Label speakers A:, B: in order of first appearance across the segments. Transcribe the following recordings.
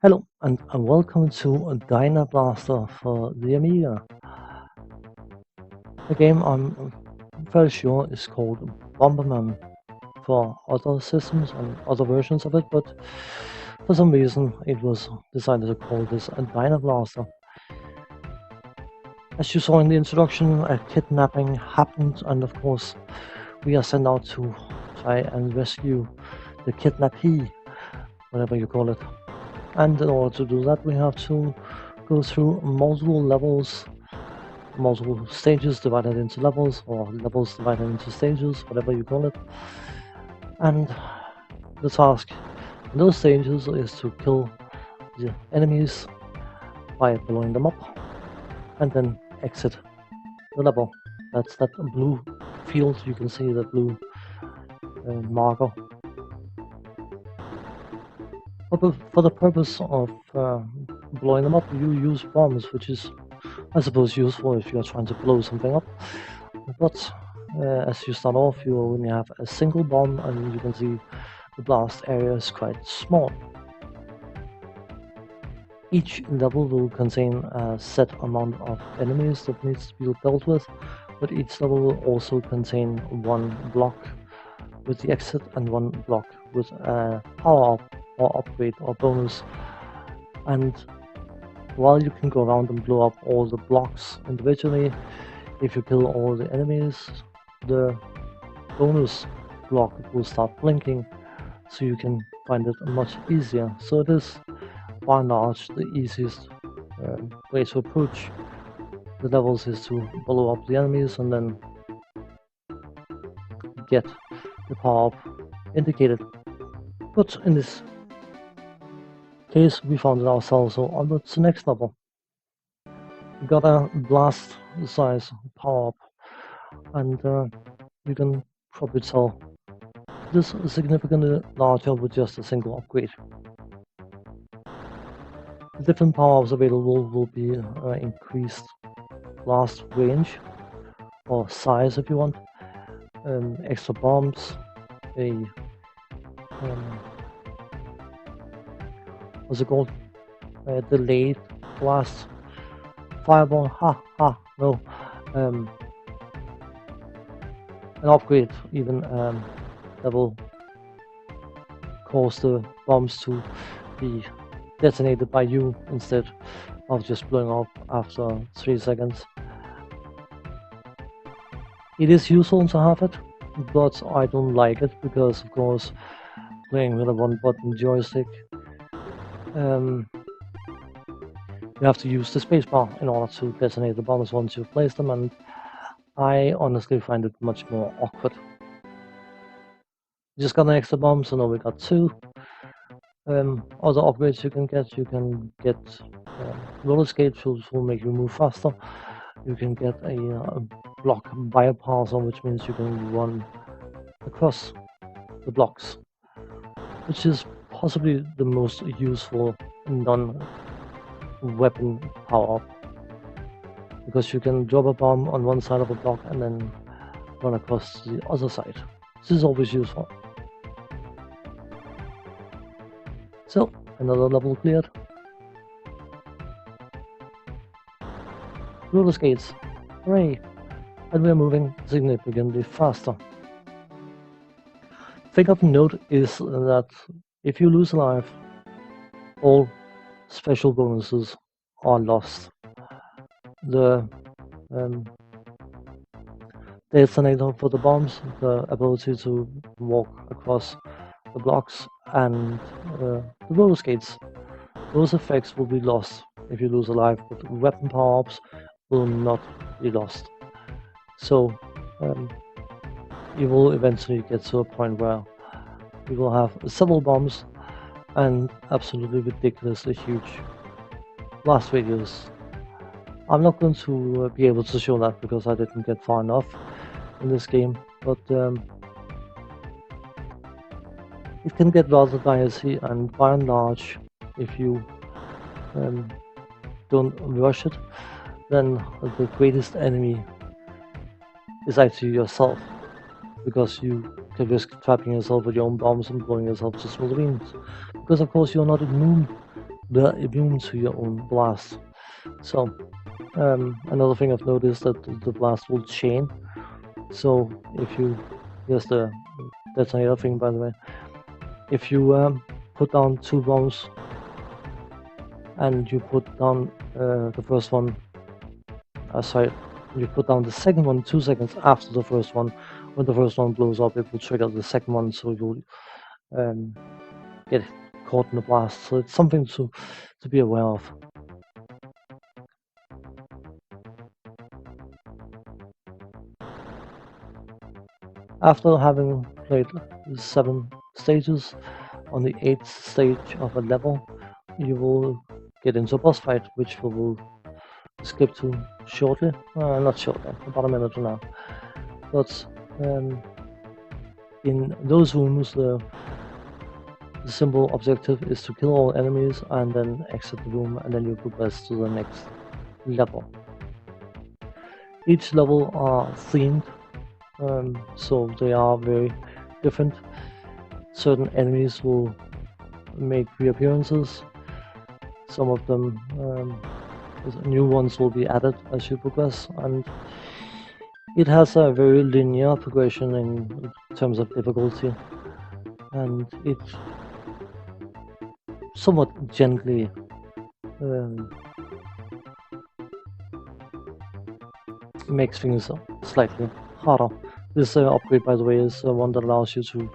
A: Hello and welcome to Dyna Blaster for the Amiga. The game I'm very sure is called Bomberman for other systems and other versions of it, but for some reason it was decided to call this a Dyna Blaster. As you saw in the introduction, a kidnapping happened, and of course we are sent out to try and rescue the kidnappee, whatever you call it. And in order to do that, we have to go through multiple levels, multiple stages divided into levels, or levels divided into stages, whatever you call it. And the task in those stages is to kill the enemies by blowing them up, and then exit the level. That's that blue field. You can see the blue marker. But for the purpose of blowing them up, you use bombs, which is, I suppose, useful if you're trying to blow something up. But as you start off, you only have a single bomb, and you can see the blast area is quite small. Each level will contain a set amount of enemies that needs to be dealt with, but each level will also contain one block with the exit and one block with a power-up or upgrade or bonus. And while you can go around and blow up all the blocks individually, if you kill all the enemies, the bonus block will start blinking, so you can find it much easier. So it is by and large the easiest way to approach the levels is to blow up the enemies and then get the power up indicated. But in this case, we found it ourselves, so on to the next level. We got a blast size power up, and you can probably tell this is significantly larger with just a single upgrade. The different power-ups available will be increased blast range or size if you want, extra bombs, a what's it called? Delayed blast, fireball. No, an upgrade even that will cause the bombs to be detonated by you instead of just blowing up after 3 seconds. It is useful to have it, but I don't like it because, of course, playing with a one-button joystick, you have to use the spacebar in order to detonate the bombs once you've placed them, and I honestly find it much more awkward. Just got an extra bomb, so now we got 2. Other upgrades you can get roller skates, which will make you move faster. You can get a block bypasser, which means you can run across the blocks, which is possibly the most useful non-weapon power-up, because you can drop a bomb on one side of a block and then run across the other side. This is always useful. So, another level cleared. Roller skates, hooray! And we're moving significantly faster. Thing of note is that if you lose a life, all special bonuses are lost. The detonator for the bombs, the ability to walk across the blocks, and the roller skates. Those effects will be lost if you lose a life, but weapon power-ups will not be lost. So you will eventually get to a point where you will have several bombs and absolutely ridiculously huge blast radius. I'm not going to be able to show that because I didn't get far enough in this game, but it can get rather dicey, and by and large, if you don't rush it, then the greatest enemy is actually yourself, because you can risk trapping yourself with your own bombs and blowing yourself to smithereens. Because of course you're not immune to your own blast. So another thing I've noticed that the blast will chain. So if you, here's the detonator thing, by the way. If you put down 2 bombs and you put down the first one, sorry, you put down the second one 2 seconds after the first one. When the first one blows up, it will trigger the second one, so you'll get caught in the blast. So it's something to be aware of. After having played 7 stages, on the 8th stage of a level, you will get into a boss fight, which we will skip to shortly. Not shortly, about a minute from now. But in those rooms, the simple objective is to kill all enemies and then exit the room, and then you progress to the next level. Each level are themed, so they are very different. Certain enemies will make reappearances. Some of them, new ones will be added as you progress, and it has a very linear progression in terms of difficulty, and it somewhat gently makes things slightly harder. This upgrade, by the way, is one that allows you to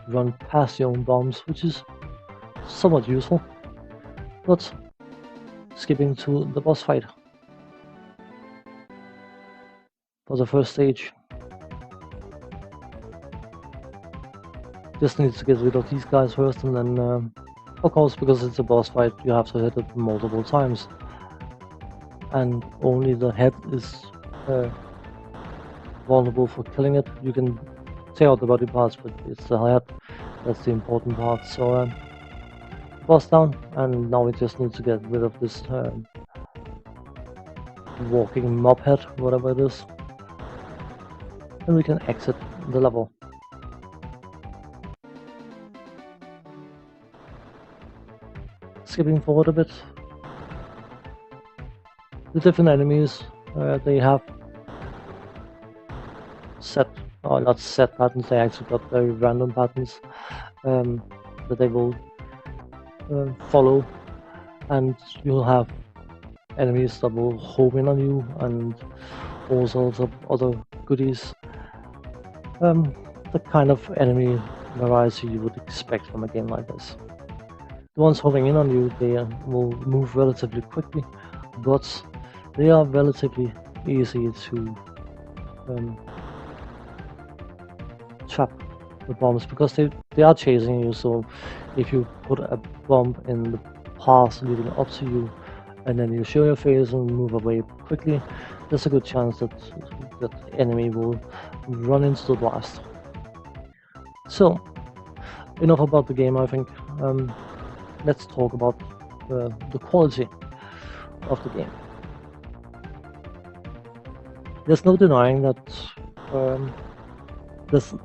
A: run past your own bombs, which is somewhat useful. But skipping to the boss fight. For the first stage, just need to get rid of these guys first, and then, of course, because it's a boss fight, you have to hit it multiple times. And only the head is vulnerable for killing it. You can tear out the body parts, but it's the head that's the important part. So boss down, and now we just need to get rid of this walking mob head, whatever it is, and we can exit the level. Skipping forward a bit, the different enemies, they have set, or not set patterns, they actually got very random patterns that they will follow, and you'll have enemies that will home in on you and all sorts of other goodies. The kind of enemy variety you would expect from a game like this. The ones homing in on you, they will move relatively quickly, but they are relatively easy to trap with bombs, because they are chasing you. So if you put a bomb in the path leading up to you, and then you show your face and move away quickly, there's a good chance that that enemy will run into the blast. So enough about the game, I think. Let's talk about the quality of the game. There's no denying that this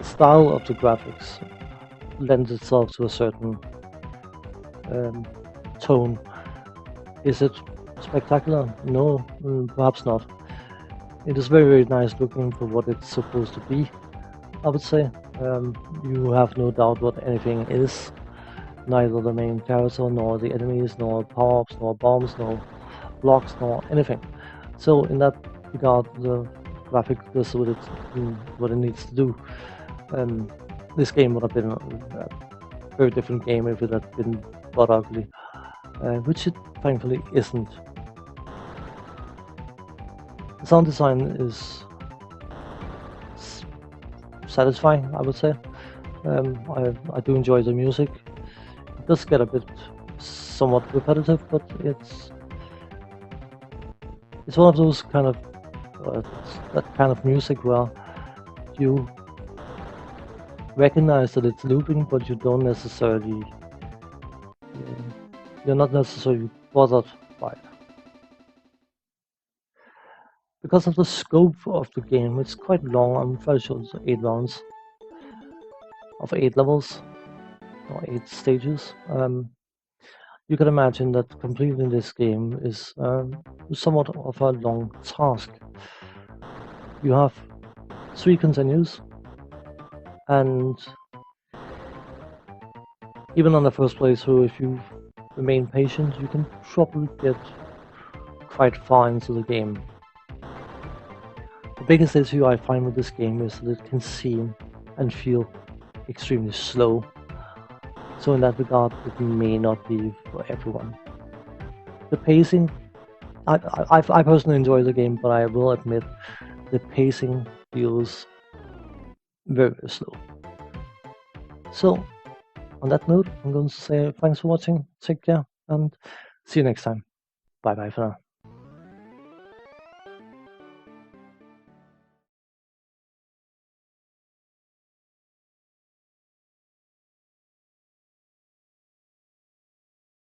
A: style of the graphics lends itself to a certain tone. Is it spectacular? No, perhaps not. It is very, very nice looking for what it's supposed to be, I would say. You have no doubt what anything is. Neither the main character, nor the enemies, nor power-ups, nor bombs, nor blocks, nor anything. So in that regard, the graphic does what it needs to do. This game would have been a very different game if it had been but ugly, which it thankfully isn't. The sound design is satisfying, I would say. I do enjoy the music. It does get a bit somewhat repetitive, but it's one of those kind of that kind of music where you recognize that it's looping, but you don't necessarily you're not necessarily bothered by it, because of the scope of the game, it's quite long. I'm fairly sure it's 8 rounds of 8 levels or 8 stages. You can imagine that completing this game is somewhat of a long task. You have 3 continues, and even on the first playthrough, if you remain patient, you can probably get quite far into the game. The biggest issue I find with this game is that it can seem and feel extremely slow. So in that regard, it may not be for everyone. The pacing, I personally enjoy the game, but I will admit the pacing feels very, very slow. So on that note, I'm going to say thanks for watching, take care, and see you next time. Bye bye for now.